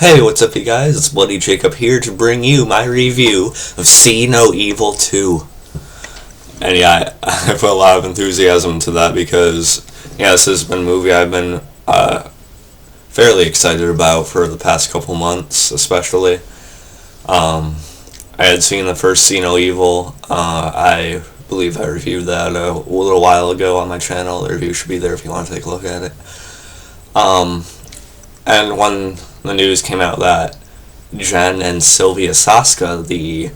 Hey, what's up you guys? It's Bloody Jacob here to bring you my review of See No Evil 2. And yeah, I put a lot of enthusiasm into that because, yeah, this has been a movie I've been fairly excited about for the past couple months, especially. I had seen the first See No Evil. I believe I reviewed that a little while ago on my channel. The review should be there if you want to take a look at it. And when the news came out that Jen and Sylvia Soska, the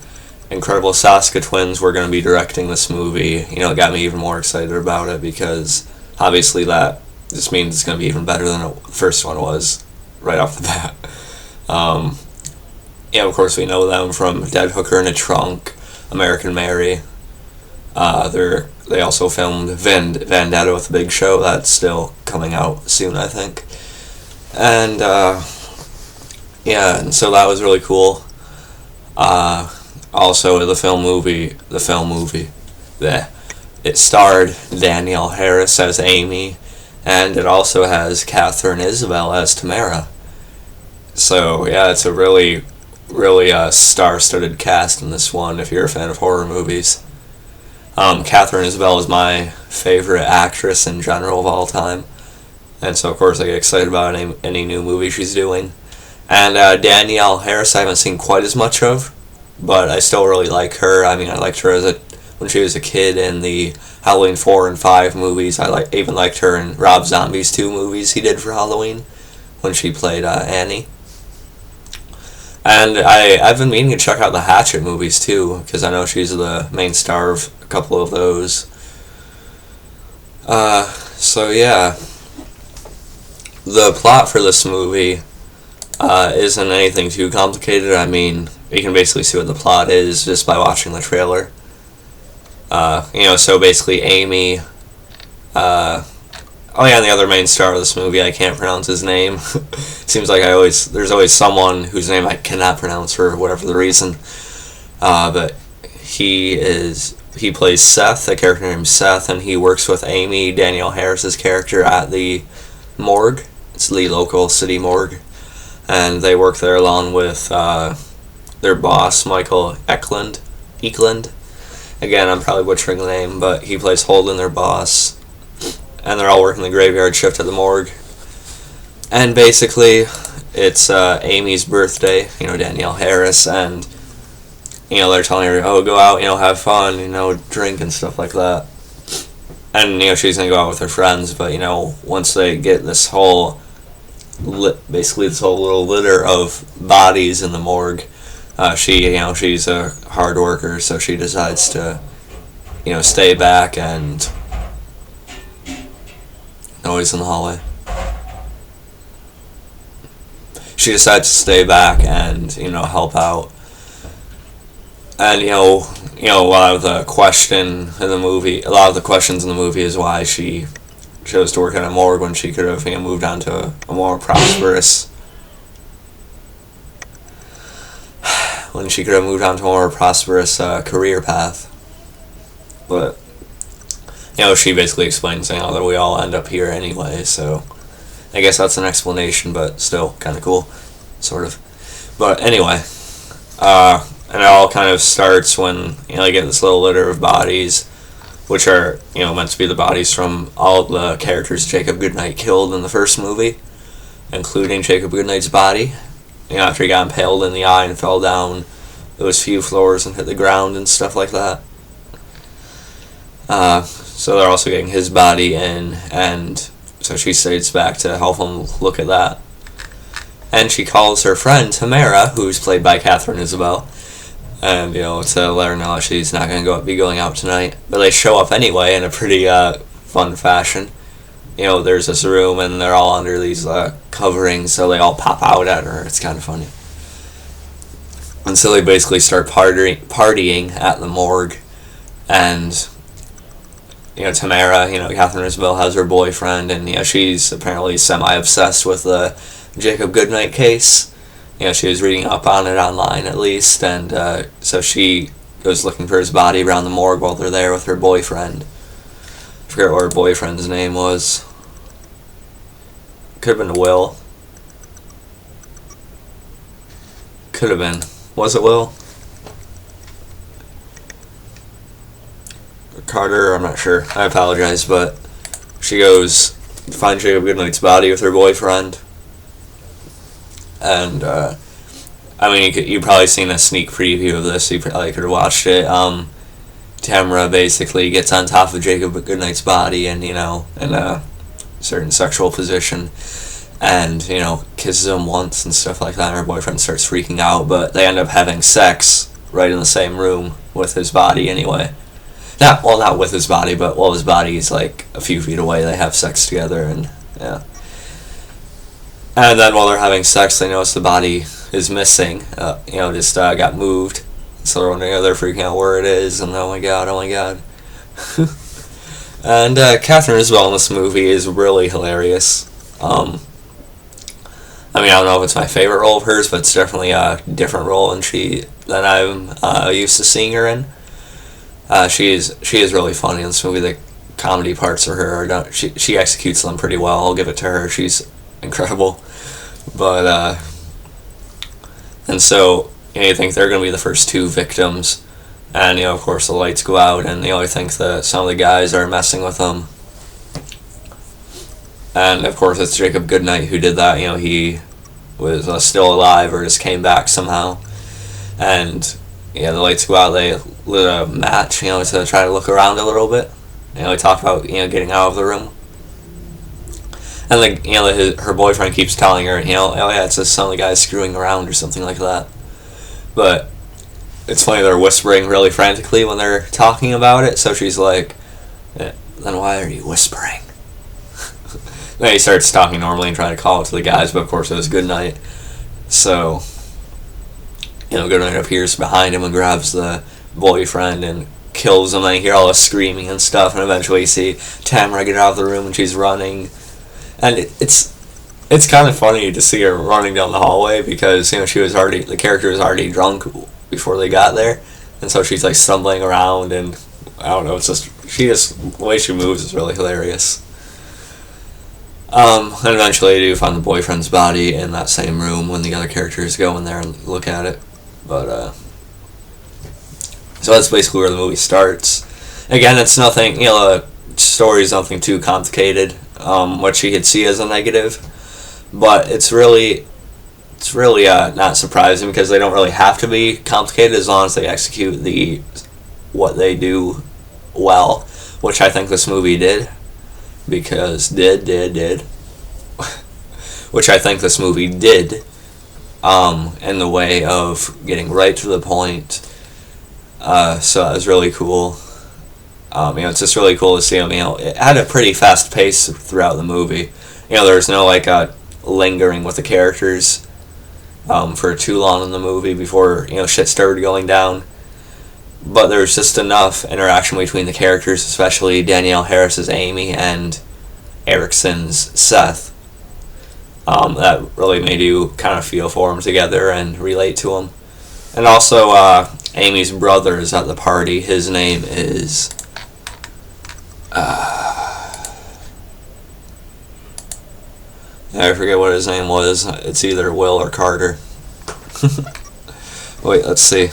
incredible Soska twins, were going to be directing this movie, it got me even more excited about it because obviously that just means it's going to be even better than the first one was right off the bat. Of course we know them from Dead Hooker in a Trunk, American Mary. They also filmed Vendetta with the Big Show. That's still coming out soon, I think. And and so that was really cool. Also, the film movie, it starred Danielle Harris as Amy, and it also has Katharine Isabelle as Tamara. So yeah, it's a really star-studded cast in this one. If you're a fan of horror movies, Katharine Isabelle is my favorite actress in general of all time. And so, of course, I get excited about any new movie she's doing. And Danielle Harris I haven't seen quite as much of, but I still really like her. I mean, I liked her when she was a kid in the Halloween 4 and 5 movies. I even liked her in Rob Zombie's 2 movies he did for Halloween when she played Annie. And I've been meaning to check out the Hatchet movies, too, because I know she's the main star of a couple of those. So, yeah. The plot for this movie isn't anything too complicated. I mean, you can basically see what the plot is just by watching the trailer. So basically Amy, and the other main star of this movie, I can't pronounce his name. Seems like there's always someone whose name I cannot pronounce for whatever the reason. But he plays Seth, a character named Seth, and he works with Amy, Danielle Harris's character, at the morgue. It's the local city morgue, and they work there along with their boss, Michael Eklund. Again, I'm probably butchering the name, but he plays Holden, their boss, and they're all working the graveyard shift at the morgue. And basically, it's Amy's birthday, Danielle Harris, and they're telling her, oh, go out, have fun, drink and stuff like that. And she's gonna go out with her friends, but once they get this whole little litter of bodies in the morgue, she's a hard worker, so she decides to stay back. And noise in the hallway. She decides to stay back and help out. And a lot of the questions in the movie is why she chose to work in a morgue when she could have moved on to a more prosperous career path. But she basically explains that we all end up here anyway, so I guess that's an explanation, but still kind of cool, sort of. But anyway, and it all kind of starts when they get this little litter of bodies, which are meant to be the bodies from all the characters Jacob Goodnight killed in the first movie, including Jacob Goodnight's body. After he got impaled in the eye and fell down those few floors and hit the ground and stuff like that. So they're also getting his body in, and so she stays back to help him look at that. And she calls her friend Tamara, who's played by Katharine Isabelle, and to let her know she's not going to be going out tonight. But they show up anyway in a pretty fun fashion. There's this room and they're all under these coverings, so they all pop out at her. It's kind of funny. And so they basically start partying at the morgue, and Tamara, Katharine Isabelle has her boyfriend, and she's apparently semi-obsessed with the Jacob Goodnight case. She was reading up on it online at least, and so she goes looking for his body around the morgue while they're there with her boyfriend. I forget what her boyfriend's name was. Could have been Will. Could have been. Was it Will? Or Carter? I'm not sure. I apologize, but she goes to find Jacob Goodnight's body with her boyfriend. And, I mean, you probably seen a sneak preview of this, so you probably could have watched it. Tamara basically gets on top of Jacob Goodnight's body and, in a certain sexual position and, kisses him once and stuff like that, and her boyfriend starts freaking out, but they end up having sex right in the same room with his body anyway. Not with his body, but while his body is like a few feet away, they have sex together, and yeah. And then while they're having sex, they notice the body is missing, got moved. So they're freaking out where it is, and oh my god. And Katharine Isabelle in this movie is really hilarious. I don't know if it's my favorite role of hers, but it's definitely a different role than I'm used to seeing her in. She is really funny in this movie. The comedy parts of her, she executes them pretty well. I'll give it to her. She's incredible. But and so you think they're going to be the first two victims, and of course the lights go out, and I think that some of the guys are messing with them. And of course it's Jacob Goodnight who did that. He was still alive or just came back somehow. And the lights go out. They lit a match, to try to look around a little bit. They talk about getting out of the room. And her boyfriend keeps telling her, oh yeah, it's just some of the guys screwing around or something like that. But it's funny, they're whispering really frantically when they're talking about it. So she's like, then why are you whispering? Then he starts talking normally and trying to call it to the guys, but of course it was Goodnight. So, Goodnight appears behind him and grabs the boyfriend and kills him. And you hear all the screaming and stuff, and eventually you see Tamara get out of the room and she's running. And it's kind of funny to see her running down the hallway because, the character was already drunk before they got there. And so she's like stumbling around, and I don't know, the way she moves is really hilarious. And eventually they do find the boyfriend's body in that same room when the other characters go in there and look at it. But, so that's basically where the movie starts. Again, it's nothing, the story's nothing too complicated, what you could see as a negative. But it's really not surprising because they don't really have to be complicated as long as they execute what they do well, which I think this movie did. Which I think this movie did, in the way of getting right to the point. So that was really cool. It's just really cool to see them. It had a pretty fast pace throughout the movie. There's no lingering with the characters for too long in the movie before shit started going down. But there's just enough interaction between the characters, especially Danielle Harris's Amy and Eriksen's Seth, that really made you kind of feel for them together and relate to them. And also, Amy's brother is at the party. His name is I forget what his name was. It's either Will or Carter. Wait, let's see.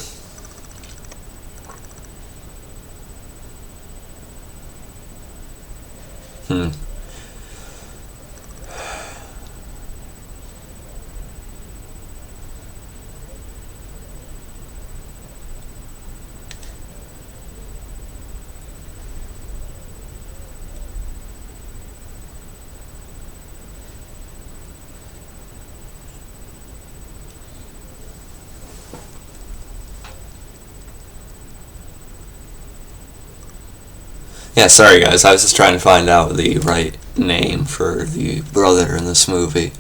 Yeah, sorry guys, I was just trying to find out the right name for the brother in this movie.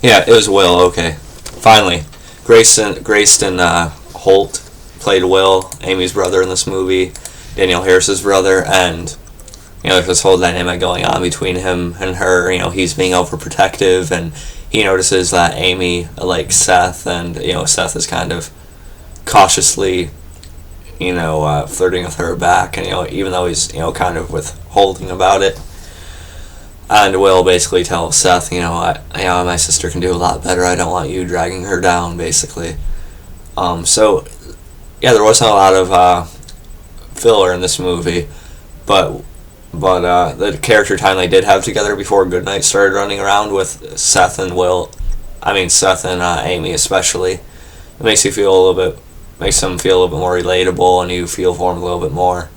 Yeah, it was Will, okay. Finally. Grayston Holt played Will, Amy's brother in this movie, Danielle Harris's brother, and there's this whole dynamic going on between him and her. He's being overprotective, and he notices that Amy likes Seth, and Seth is kind of cautiously flirting with her back, and even though he's kind of withholding about it. And Will basically tells Seth, my sister can do a lot better. I don't want you dragging her down, basically. So, yeah, there wasn't a lot of filler in this movie, but the character time they did have together before Goodnight started running around with Seth and Seth and Amy especially, it makes them feel a little bit more relatable, and you feel for him a little bit more.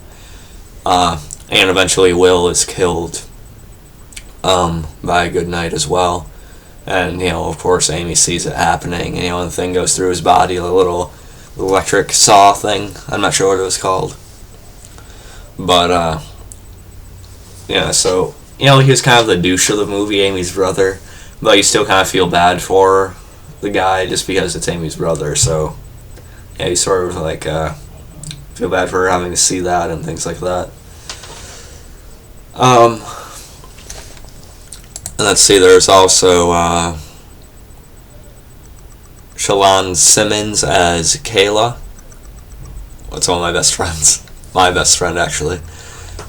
And eventually Will is killed by Goodnight as well. And, of course, Amy sees it happening, and, the thing goes through his body, a little electric saw thing. I'm not sure what it was called. But, so, he was kind of the douche of the movie, Amy's brother. But you still kind of feel bad for the guy just because it's Amy's brother, so, yeah, you sort of, feel bad for her having to see that and things like that. And let's see, there's also Shalon Simmons as Kayla. That's one of my best friends. My best friend, actually.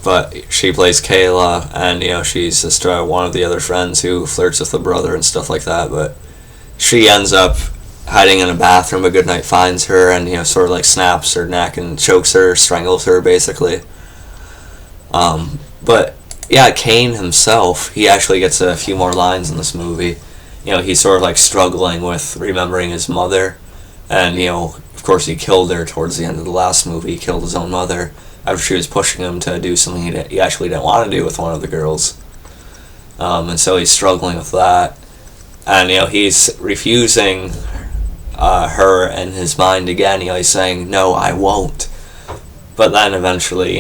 But she plays Kayla, and, she's just one of the other friends who flirts with the brother and stuff like that. But she ends up hiding in a bathroom. A Goodnight finds her and, sort of snaps her neck and chokes her, strangles her, basically. But yeah, Kane himself, he actually gets a few more lines in this movie. He's sort of struggling with remembering his mother, and of course he killed her towards the end of the last movie. He killed his own mother after she was pushing him to do something he actually didn't want to do with one of the girls. And so he's struggling with that, and he's refusing her in his mind again. He's saying, "No, I won't." But then eventually,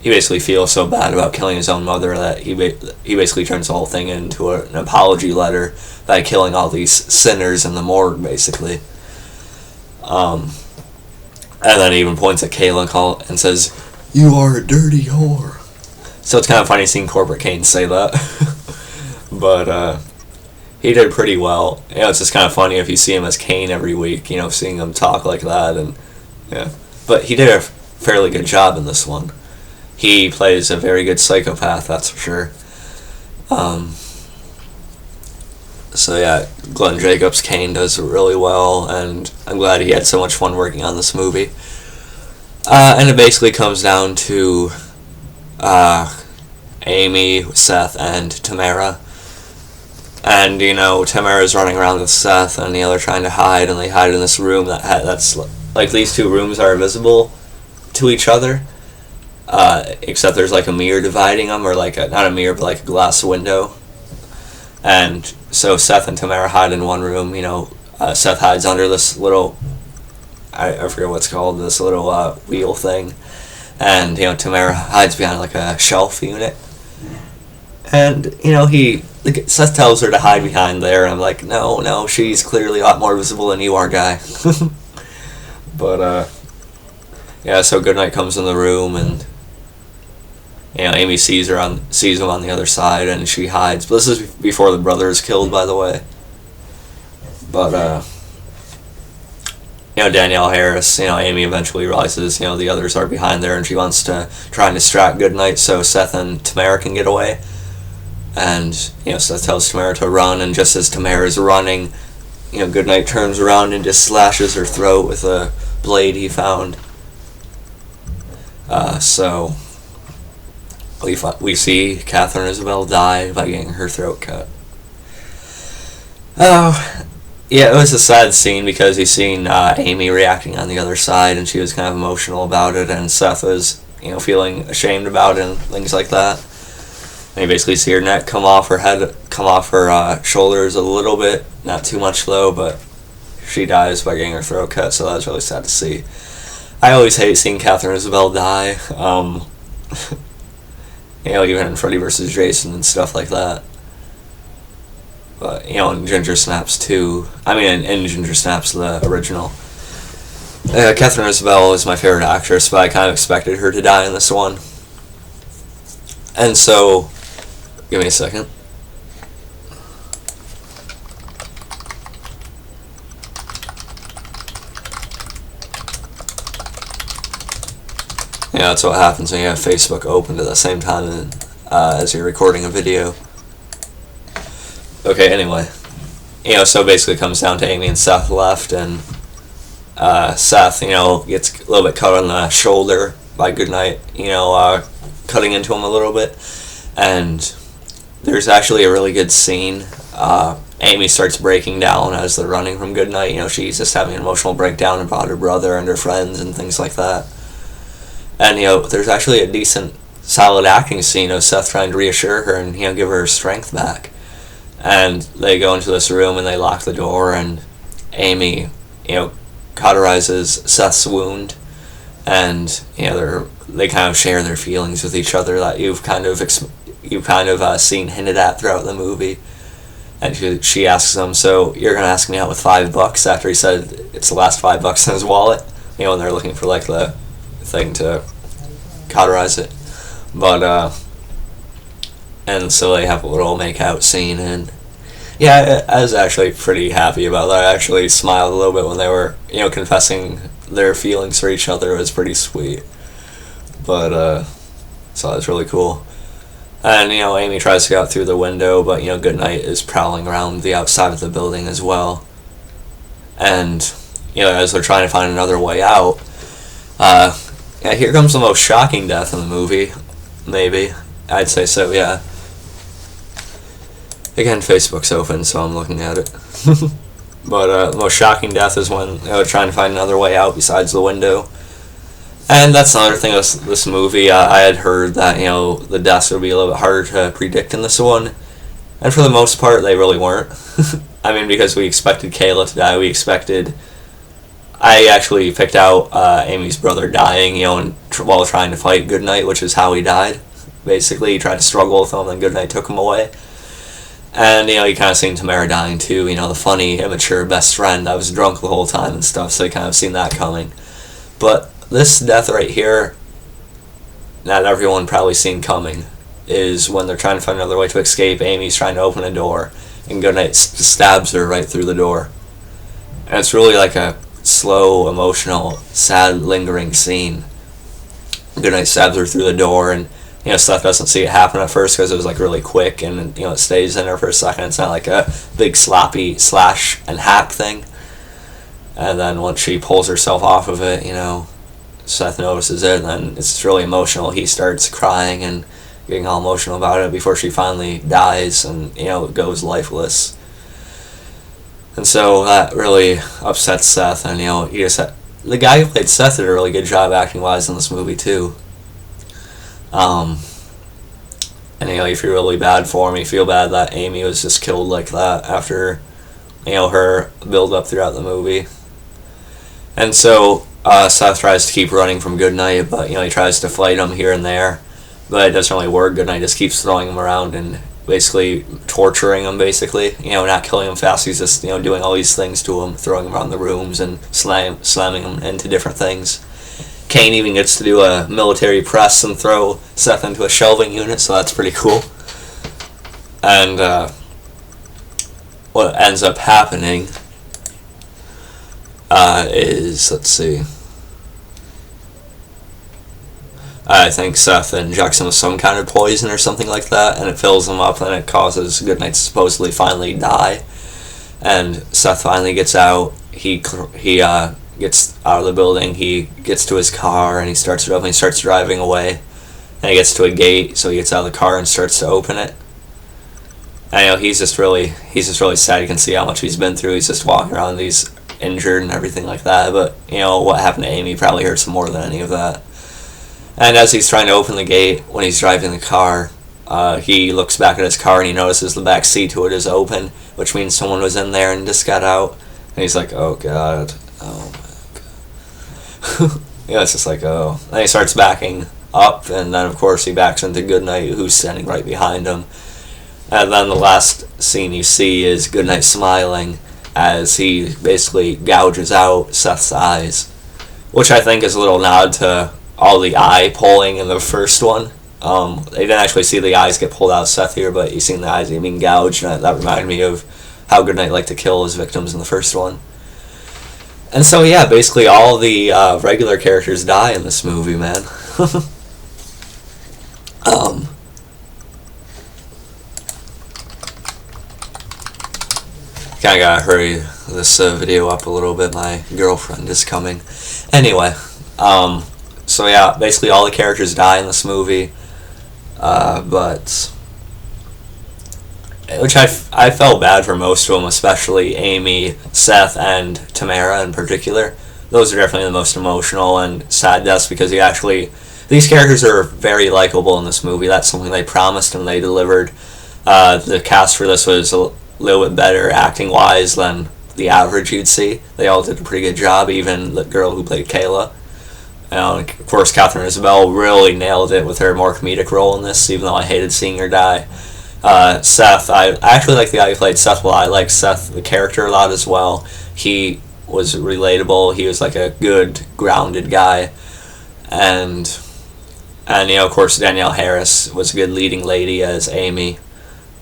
he basically feels so bad about killing his own mother that he basically turns the whole thing into an apology letter by killing all these sinners in the morgue, basically. And then he even points at Kayla and says, "You are a dirty whore." So it's kind of funny seeing Corporate Kane say that. But he did pretty well. It's just kind of funny if you see him as Kane every week, seeing him talk like that. And yeah, but he did a fairly good job in this one. He plays a very good psychopath, that's for sure. So yeah, Glenn Jacobs' Kane does really well, and I'm glad he had so much fun working on this movie. And it basically comes down to Amy, Seth, and Tamara. And, Tamara's running around with Seth, and they're trying to hide, and they hide in this room that's these two rooms are visible to each other. Except there's a mirror dividing them, or not a mirror, but a glass window. And so Seth and Tamara hide in one room. Seth hides under this little, I forget what's called, this little wheel thing, and Tamara hides behind a shelf unit. And Seth tells her to hide behind there, and I'm like, no, she's clearly a lot more visible than you are, guy. But yeah, so Goodnight comes in the room, and Amy sees him on the other side, and she hides. But this is before the brother is killed, by the way. But Danielle Harris, Amy eventually realizes the others are behind there, and she wants to try and distract Goodnight so Seth and Tamara can get away. And Seth tells Tamara to run, and just as Tamara's running, Goodnight turns around and just slashes her throat with a blade he found. So we see Katharine Isabelle die by getting her throat cut. Oh, yeah, it was a sad scene because you seen Amy reacting on the other side, and she was kind of emotional about it, and Seth was, feeling ashamed about it and things like that. And you basically see her neck come off her shoulders a little bit, not too much though, but she dies by getting her throat cut, so that was really sad to see. I always hate seeing Katharine Isabelle die. Even in Freddy vs. Jason and stuff like that. But, in Ginger Snaps 2, in Ginger Snaps, the original, Katharine Isabelle is my favorite actress, but I kind of expected her to die in this one. And so, give me a second. Yeah, that's what happens when you have Facebook open at the same time, and as you're recording a video. Okay, anyway. So basically it comes down to Amy and Seth left, and Seth, gets a little bit cut on the shoulder by Goodnight, cutting into him a little bit. And there's actually a really good scene. Amy starts breaking down as they're running from Goodnight. She's just having an emotional breakdown about her brother and her friends and things like that. And, there's actually a decent, solid acting scene of Seth trying to reassure her and, give her strength back. And they go into this room and they lock the door, and Amy, cauterizes Seth's wound. And, they kind of share their feelings with each other that you've kind of seen hinted at throughout the movie. And she asks him, so you're going to ask me out with $5 after he said it's the last $5 in his wallet? And they're looking for, like, the thing to cauterize it. But, and so they have a little make-out scene, and, yeah, I was actually pretty happy about that. I actually smiled a little bit when they were, confessing their feelings for each other. It was pretty sweet. But, so that was really cool. And, Amy tries to get out through the window, but, Goodnight is prowling around the outside of the building as well. And, as they're trying to find another way out, here comes the most shocking death in the movie, maybe. I'd say so, yeah. Again, Facebook's open, so I'm looking at it. But, the most shocking death is when they're trying to find another way out besides the window. And that's another thing with this movie. I had heard that, the deaths would be a little bit harder to predict in this one. And for the most part, they really weren't. I mean, because we expected Kayla to die. I actually picked out Amy's brother dying, while trying to fight Goodnight, which is how he died. Basically, he tried to struggle with him, and Goodnight took him away. And, you kind of seen Tamara dying too, the funny, immature best friend that was drunk the whole time and stuff, so you kind of seen that coming. But this death right here, not everyone probably seen coming, is when they're trying to find another way to escape. Amy's trying to open a door, and Goodnight stabs her right through the door. And it's really like a slow, emotional, sad, lingering scene. Goodnight stabs her through the door, and Seth doesn't see it happen at first because it was like really quick, and it stays in her for a second. It's not like a big sloppy slash and hack thing. And then once she pulls herself off of it, Seth notices it, and then it's really emotional. He starts crying and getting all emotional about it before she finally dies, and goes lifeless. And so that really upsets Seth, and the guy who played Seth did a really good job acting wise in this movie too. And you feel really bad for him. You feel bad that Amy was just killed like that after her build up throughout the movie. And so Seth tries to keep running from Goodnight, but he tries to fight him here and there, but it doesn't really work. Goodnight just keeps throwing him around and basically torturing him, not killing him fast. He's just doing all these things to him, throwing him around the rooms and slamming him into different things. Kane even gets to do a military press and throw Seth into a shelving unit, so that's pretty cool. And what ends up happening is, let's see, I think Seth injects him with some kind of poison or something like that, and it fills him up, and it causes Goodnight to supposedly finally die. And Seth finally gets out. He gets out of the building. He gets to his car, and he starts it up, and he starts driving away. And he gets to a gate, so he gets out of the car and starts to open it. And he's just really sad. You can see how much he's been through. He's just walking around, he's injured and everything like that. But what happened to Amy probably hurts him more than any of that. And as he's trying to open the gate, when he's driving the car, he looks back at his car and he notices the back seat to it is open, which means someone was in there and just got out. And he's like, oh god, oh my god. It's just like, oh. Then he starts backing up, and then of course he backs into Goodnight, who's standing right behind him. And then the last scene you see is Goodnight smiling as he basically gouges out Seth's eyes, which I think is a little nod to all the eye pulling in the first one. They didn't actually see the eyes get pulled out of Seth here, but you seen the eyes being gouged, and that reminded me of how Goodnight liked to kill his victims in the first one. And so yeah, basically all the regular characters die in this movie, man. Kinda gotta hurry this video up a little bit. My girlfriend is coming. Anyway, so yeah, basically all the characters die in this movie, but which I felt bad for most of them, especially Amy, Seth, and Tamara in particular. Those are definitely the most emotional and sad deaths because these characters are very likable in this movie. That's something they promised and they delivered. The cast for this was a little bit better acting-wise than the average you'd see. They all did a pretty good job, even the girl who played Kayla. And of course, Katharine and Isabelle really nailed it with her more comedic role in this, even though I hated seeing her die. Seth, I actually like the guy who played Seth a lot. I like Seth, the character, a lot as well. He was relatable. He was like a good, grounded guy. And of course, Danielle Harris was a good leading lady as Amy.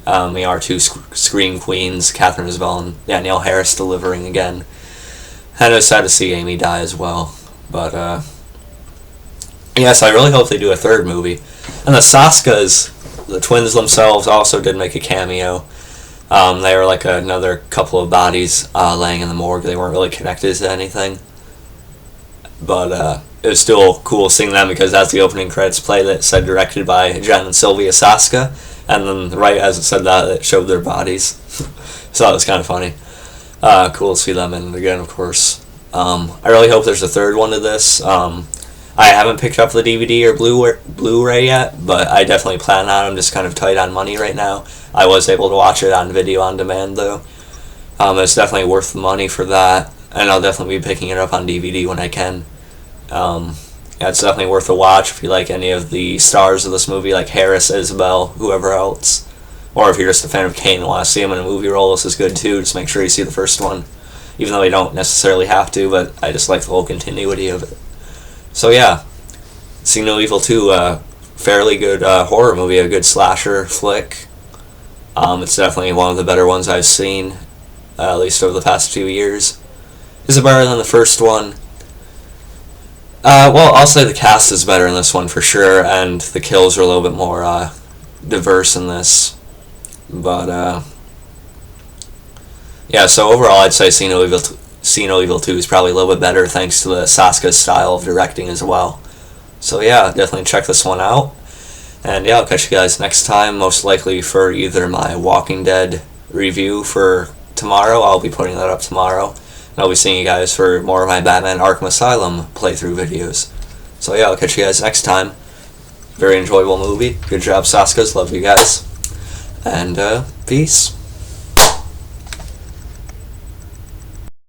Our two scream queens, Katharine Isabelle and Danielle Harris, delivering again. And it was sad to see Amy die as well. But, yes, I really hope they do a third movie. And the Soskas, the twins themselves, also did make a cameo. They were like another couple of bodies laying in the morgue. They weren't really connected to anything. But it was still cool seeing them because as the opening credits played, it said directed by Jen and Sylvia Soska. And then right as it said that, it showed their bodies. So that was kind of funny. Cool to see them in it again, of course. I really hope there's a third one to this. I haven't picked up the DVD or Blu-ray yet, but I definitely plan on it. I'm just kind of tight on money right now. I was able to watch it on video on demand, though. It's definitely worth the money for that, and I'll definitely be picking it up on DVD when I can. Yeah, it's definitely worth a watch if you like any of the stars of this movie, like Harris, Isabelle, whoever else. Or if you're just a fan of Kane and want to see him in a movie role, this is good too. Just make sure you see the first one. Even though you don't necessarily have to, but I just like the whole continuity of it. So yeah, See No Evil 2, fairly good horror movie, a good slasher flick. It's definitely one of the better ones I've seen, at least over the past few years. Is it better than the first one? Well, I'll say the cast is better in this one for sure, and the kills are a little bit more diverse in this. But yeah, so overall I'd say See No Evil 2 is probably a little bit better thanks to the Soska's style of directing as well. So yeah, definitely check this one out. And yeah, I'll catch you guys next time, most likely for either my Walking Dead review for tomorrow. I'll be putting that up tomorrow. And I'll be seeing you guys for more of my Batman Arkham Asylum playthrough videos. So yeah, I'll catch you guys next time. Very enjoyable movie. Good job, Soskas. Love you guys. And peace.